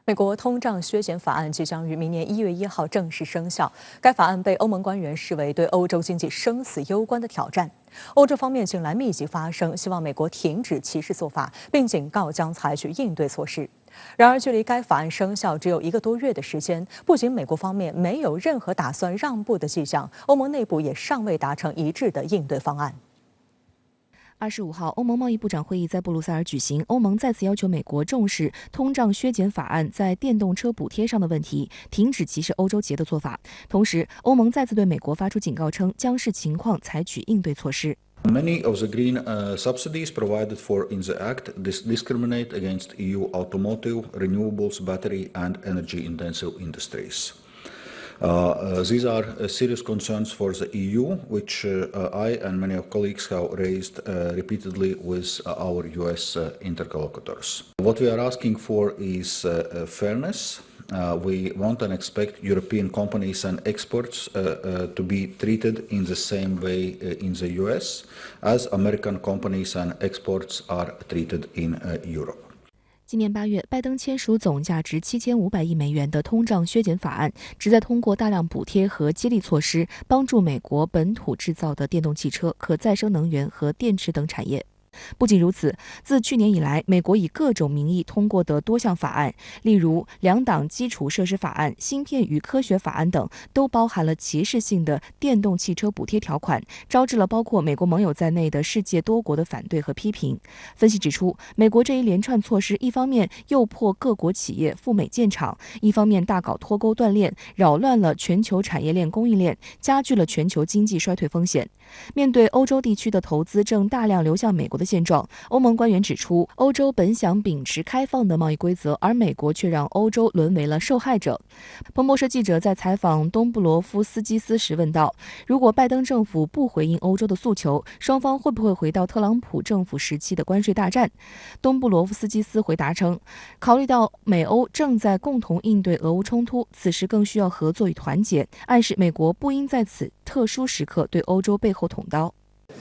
美国通胀削减法案即将于明年1月1号正式生效。该法案被欧盟官员视为对欧洲经济生死攸关的挑战。欧洲方面近来密集发声，希望美国停止歧视做法，并警告将采取应对措施。然而，距离该法案生效只有1个多月的时间，不仅美国方面没有任何打算让步的迹象，欧盟内部也尚未达成一致的应对方案。25号，欧盟贸易部长会议在布鲁塞尔举行，欧盟再次要求美国重视通胀削减法案在电动车补贴上的问题，停止歧视欧洲企业的做法。同时，欧盟再次对美国发出警告，称将视情况采取应对措施。Many of the green subsidies provided for in the Act discriminate against EU automotive, renewables, battery and energy-intensive industries. These are serious concerns for the EU, which I and many of colleagues have raised repeatedly with our US interlocutors. What we are asking for is fairness. We want and expect European companies and exports to be treated in the same way in the US as American companies and exports are treated in Europe. 今年8月，拜登签署总价值7500亿美元的通胀削减法案，旨在通过大量补贴和激励措施，帮助美国本土制造的电动汽车、可再生能源和电池等产业。不仅如此，自去年以来，美国以各种名义通过的多项法案，例如两党基础设施法案、芯片与科学法案等，都包含了歧视性的电动汽车补贴条款，招致了包括美国盟友在内的世界多国的反对和批评。分析指出，美国这一连串措施，一方面诱迫各国企业赴美建厂，一方面大搞脱钩断链，扰乱了全球产业链供应链，加剧了全球经济衰退风险。面对欧洲地区的投资正大量流向美国的现状，欧盟官员指出，欧洲本想秉持开放的贸易规则，而美国却让欧洲沦为了受害者。彭博社记者在采访东布罗夫斯基斯时问道，如果拜登政府不回应欧洲的诉求，双方会不会回到特朗普政府时期的关税大战？东布罗夫斯基斯回答称，考虑到美欧正在共同应对俄乌冲突，此时更需要合作与团结，暗示美国不应在此特殊时刻对欧洲背后捅刀。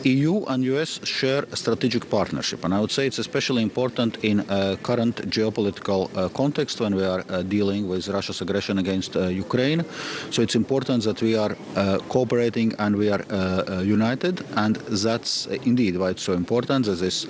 EU and US share a strategic partnership, and I would say it's especially important in a current geopolitical context when we are dealing with Russia's aggression against Ukraine. So it's important that we are cooperating and we are united, and that's indeed why it's so important that this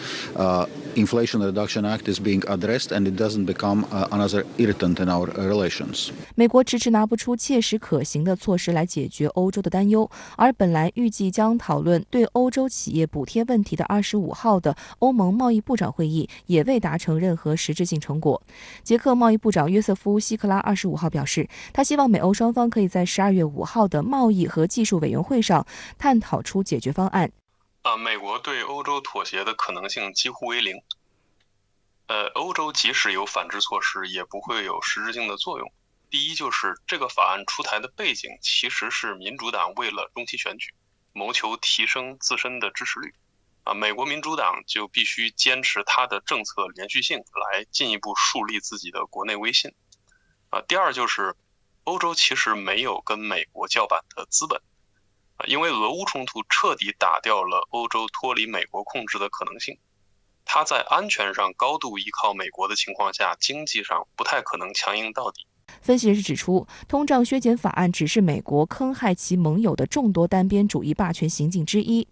Inflation Reduction Act is being addressed and it doesn't become another irritant in our relations. 美国迟迟拿不出切实可行的措施来解决欧洲的担忧，而本来预计将讨论对欧洲企业补贴问题的25号的欧盟贸易部长会议也未达成任何实质性成果。捷克贸易部长约瑟夫·希克拉25号表示，他希望美欧双方可以在12月5号的贸易和技术委员会上探讨出解决方案。美国对欧洲妥协的可能性几乎为零。欧洲即使有反制措施，也不会有实质性的作用。第一，就是这个法案出台的背景其实是民主党为了中期选举谋求提升自身的支持率，美国民主党就必须坚持它的政策连续性，来进一步树立自己的国内威信。第二，就是欧洲其实没有跟美国叫板的资本，因为俄乌冲突彻底打掉了欧洲脱离美国控制的可能性。它在安全上高度依靠美国的情况下，经济上不太可能强硬到底。分析人士指出，通胀削减法案只是美国坑害其盟友的众多单边主义霸权行径之一。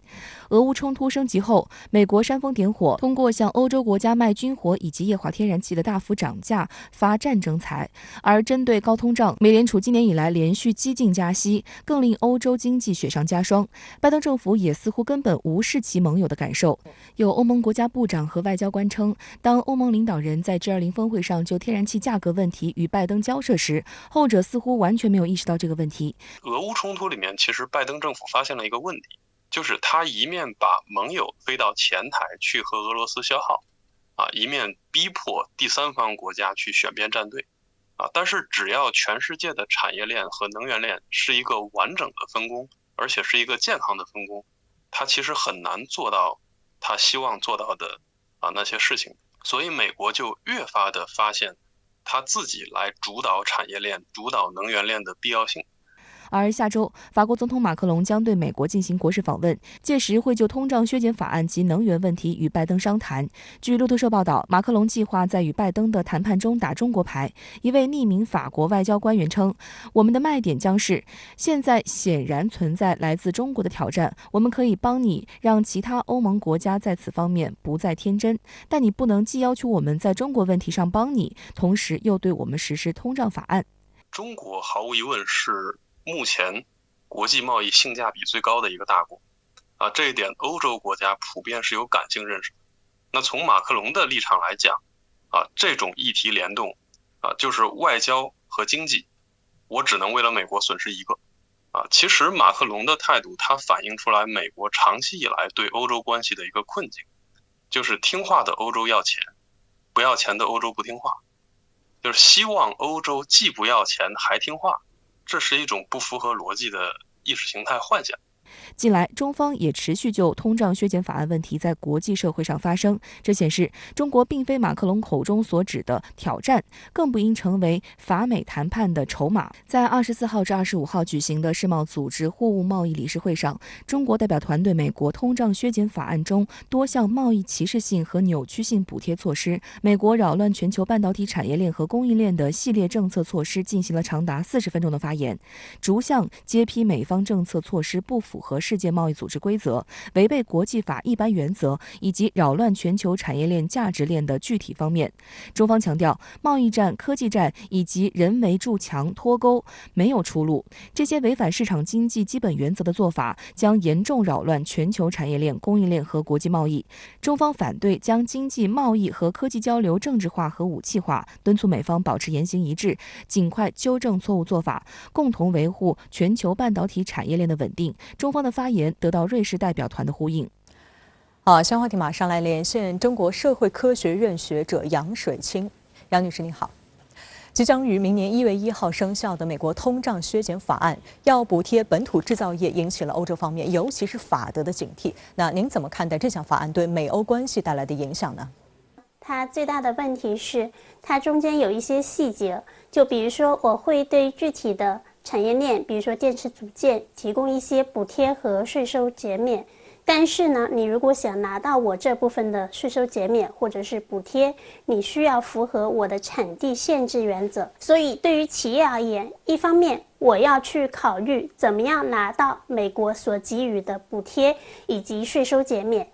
俄乌冲突升级后，美国煽风点火，通过向欧洲国家卖军火以及液化天然气的大幅涨价发战争财。而针对高通胀，美联储今年以来连续激进加息，更令欧洲经济雪上加霜。拜登政府也似乎根本无视其盟友的感受。有欧盟国家部长和外交官称，当欧盟领导人在 G20 峰会上就天然气价格问题与拜登交涉时，后者似乎完全没有意识到这个问题。俄乌冲突里面，其实拜登政府发现了一个问题，就是他一面把盟友推到前台去和俄罗斯消耗，一面逼迫第三方国家去选边站队，但是只要全世界的产业链和能源链是一个完整的分工，而且是一个健康的分工，他其实很难做到他希望做到的那些事情。所以美国就越发的发现他自己来主导产业链、主导能源链的必要性。而下周，法国总统马克龙将对美国进行国事访问，届时会就通胀削减法案及能源问题与拜登商谈。据路透社报道，马克龙计划在与拜登的谈判中打中国牌。一位匿名法国外交官员称：“我们的卖点将是，现在显然存在来自中国的挑战，我们可以帮你让其他欧盟国家在此方面不再天真，但你不能既要求我们在中国问题上帮你，同时又对我们实施通胀法案。”中国毫无疑问是目前国际贸易性价比最高的一个大国这一点欧洲国家普遍是有感性认识的。那从马克龙的立场来讲这种议题联动就是外交和经济，我只能为了美国损失一个其实马克龙的态度它反映出来美国长期以来对欧洲关系的一个困境，就是听话的欧洲要钱，不要钱的欧洲不听话，就是希望欧洲既不要钱还听话，这是一种不符合逻辑的意识形态幻想。近来，中方也持续就通胀削减法案问题在国际社会上发声，这显示中国并非马克龙口中所指的挑战，更不应成为法美谈判的筹码。在24号至25号举行的世贸组织货物贸易理事会上，中国代表团对美国通胀削减法案中多项贸易歧视性和扭曲性补贴措施、美国扰乱全球半导体产业链和供应链的系列政策措施进行了长达40分钟的发言，逐项揭批美方政策措施不符合世界贸易组织规则，违背国际法一般原则，以及扰乱全球产业链价值链的具体方面。中方强调，贸易战、科技战以及人为筑墙脱钩没有出路，这些违反市场经济基本原则的做法将严重扰乱全球产业链、供应链和国际贸易。中方反对将经济、贸易和科技交流政治化和武器化，敦促美方保持言行一致，尽快纠正错误做法，共同维护全球半导体产业链的稳定。中方的发言得到瑞士代表团的呼应。好，相关话题马上来连线中国社会科学院学者杨水清。杨女士你好。即将于明年1月1号生效的美国通胀削减法案，要补贴本土制造业，引起了欧洲方面，尤其是法德的警惕。那您怎么看待这项法案对美欧关系带来的影响呢？它最大的问题是，它中间有一些细节，就比如说，我会对具体的产业链，比如说电池组件，提供一些补贴和税收减免。但是呢，你如果想拿到我这部分的税收减免或者是补贴，你需要符合我的产地限制原则。所以对于企业而言，一方面我要去考虑怎么样拿到美国所给予的补贴以及税收减免，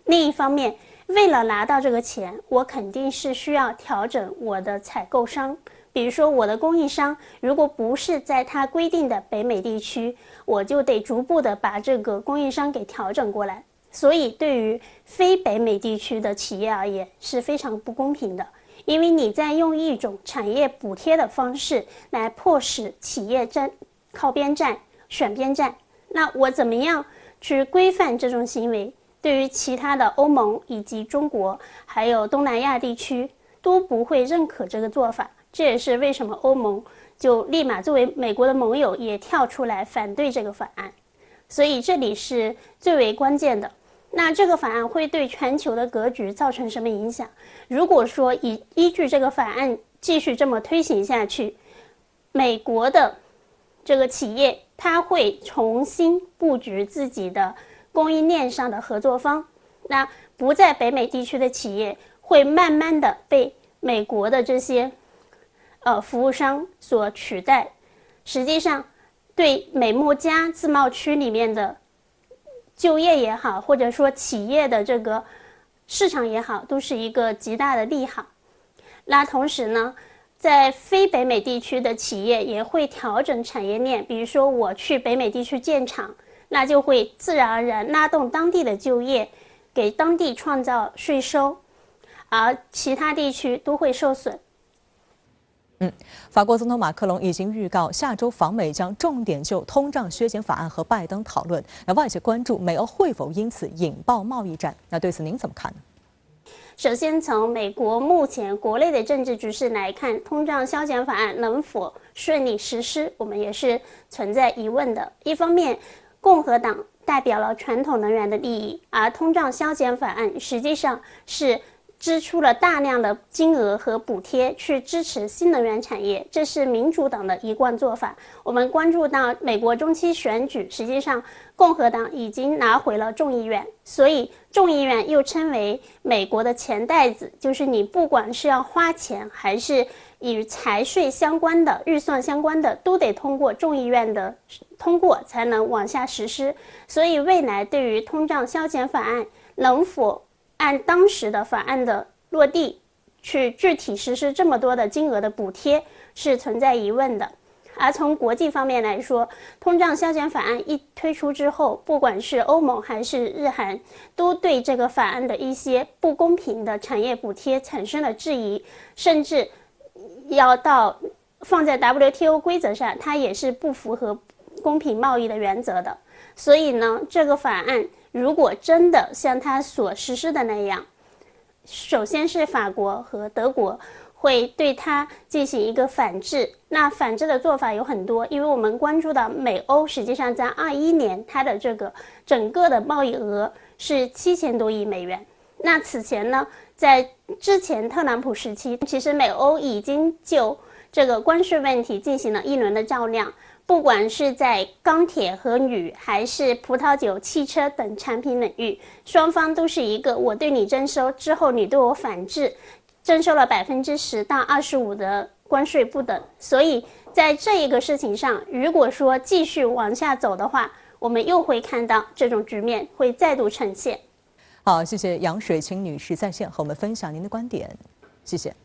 另一方面为了拿到这个钱，我肯定是需要调整我的采购商。比如说我的供应商如果不是在它规定的北美地区，我就得逐步的把这个供应商给调整过来。所以对于非北美地区的企业而言是非常不公平的，因为你在用一种产业补贴的方式来迫使企业靠边站、选边站。那我怎么样去规范这种行为？对于其他的欧盟以及中国还有东南亚地区都不会认可这个做法。这也是为什么欧盟就立马作为美国的盟友也跳出来反对这个法案，所以这里是最为关键的。那这个法案会对全球的格局造成什么影响？如果说依据这个法案继续这么推行下去，美国的这个企业它会重新布局自己的供应链上的合作方，那不在北美地区的企业会慢慢的被美国的这些服务商所取代。实际上对美墨加自贸区里面的就业也好，或者说企业的这个市场也好，都是一个极大的利好。那同时呢，在非北美地区的企业也会调整产业链，比如说我去北美地区建厂，那就会自然而然拉动当地的就业，给当地创造税收，而其他地区都会受损。法国总统马克龙已经预告，下周访美将重点就通胀削减法案和拜登讨论。那外界关注美欧会否因此引爆贸易战？那对此您怎么看呢？首先，从美国目前国内的政治局势来看，通胀削减法案能否顺利实施，我们也是存在疑问的。一方面，共和党代表了传统能源的利益，而通胀削减法案实际上是支出了大量的金额和补贴去支持新能源产业，这是民主党的一贯做法。我们关注到美国中期选举，实际上共和党已经拿回了众议院，所以众议院又称为美国的钱袋子，就是你不管是要花钱还是与财税相关的、预算相关的，都得通过众议院的通过才能往下实施。所以未来对于通胀消减法案能否按当时的法案的落地去具体实施这么多的金额的补贴是存在疑问的。而从国际方面来说，通胀消减法案一推出之后，不管是欧盟还是日韩，都对这个法案的一些不公平的产业补贴产生了质疑，甚至要到放在 WTO 规则上，它也是不符合公平贸易的原则的。所以呢，这个法案如果真的像它所实施的那样，首先是法国和德国会对它进行一个反制。那反制的做法有很多，因为我们关注到美欧实际上在21年它的这个整个的贸易额是7000多亿美元。那此前呢，在之前特朗普时期，其实美欧已经就这个关税问题进行了一轮的较量。不管是在钢铁和铝，还是葡萄酒、汽车等产品领域，双方都是一个我对你征收之后，你对我反制，征收了10%到25%的关税不等。所以在这一个事情上，如果说继续往下走的话，我们又会看到这种局面会再度呈现。好，谢谢杨水清女士在线和我们分享您的观点，谢谢。